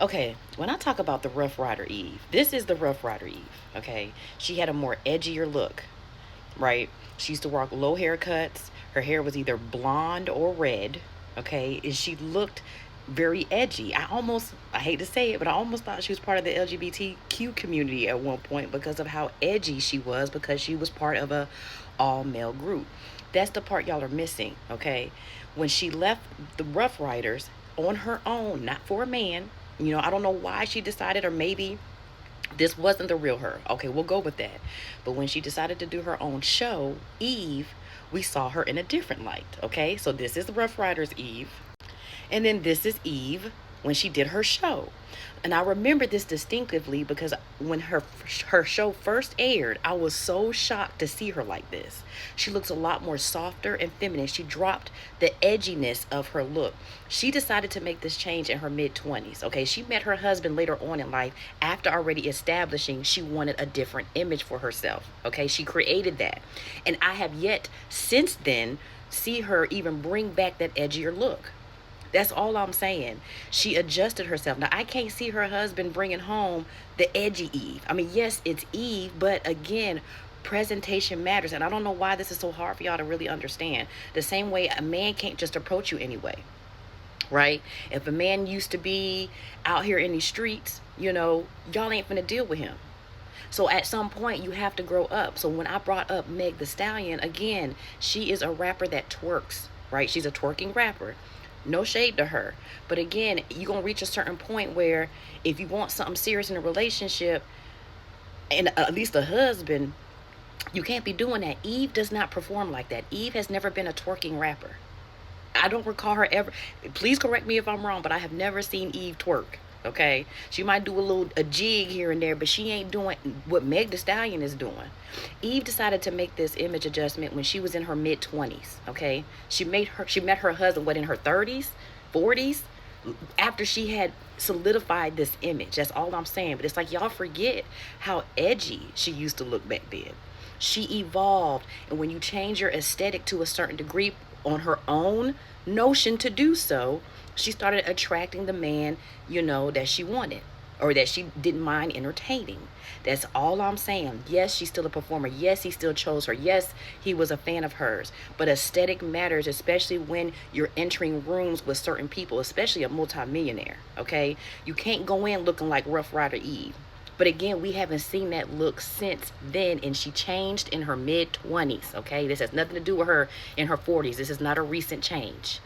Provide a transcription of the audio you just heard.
Okay, when I talk about the Rough Rider Eve, this is the Rough Rider Eve, okay? She had a more edgier look, right? She used to rock low haircuts. Her hair was either blonde or red, okay? And she looked very edgy. I hate to say it, but I almost thought she was part of the LGBTQ community at one point because of how edgy she was, because she was part of a all male group. That's the part y'all are missing, okay? When she left the Rough Riders on her own, not for a man, I don't know why she decided, or maybe this wasn't the real her. Okay, we'll go with that. But when she decided to do her own show, Eve, we saw her in a different light. Okay, so this is the Rough Riders Eve. And then this is Eve when she did her show. And I remember this distinctively because when her show first aired, I was so shocked to see her like this. She looks a lot more softer and feminine. She dropped the edginess of her look. She decided to make this change in her mid 20s. Okay, she met her husband later on in life after already establishing she wanted a different image for herself. Okay, she created that. And I have yet since then see her even bring back that edgier look. That's all I'm saying. She adjusted herself. Now, I can't see her husband bringing home the edgy Eve. I mean, yes, it's Eve, but again, presentation matters. And I don't know why this is so hard for y'all to really understand. The same way a man can't just approach you anyway, right? If a man used to be out here in these streets, y'all ain't finna deal with him. So at some point, you have to grow up. So when I brought up Meg the Stallion, again, she is a rapper that twerks, right? She's a twerking rapper. No shade to her. But again, you're going to reach a certain point where if you want something serious in a relationship, and at least a husband, you can't be doing that. Eve does not perform like that. Eve has never been a twerking rapper. I don't recall her ever. Please correct me if I'm wrong, but I have never seen Eve twerk. Okay, she might do a jig here and there, but she ain't doing what Meg The Stallion is doing. Eve decided to make this image adjustment when she was in her mid 20s. Okay, she met her husband in her 30s, 40s, after she had solidified this image. That's all I'm saying. But it's like y'all forget how edgy she used to look back then. She evolved, and when you change your aesthetic to a certain degree on her own notion to do so, she started attracting the man, that she wanted or that she didn't mind entertaining. That's all I'm saying. Yes, she's still a performer. Yes, he still chose her. Yes, he was a fan of hers. But aesthetic matters, especially when you're entering rooms with certain people, especially a multimillionaire. Okay, you can't go in looking like Rough Rider Eve. But again, we haven't seen that look since then, and she changed in her mid 20s. Okay, this has nothing to do with her in her 40s. This is not a recent change.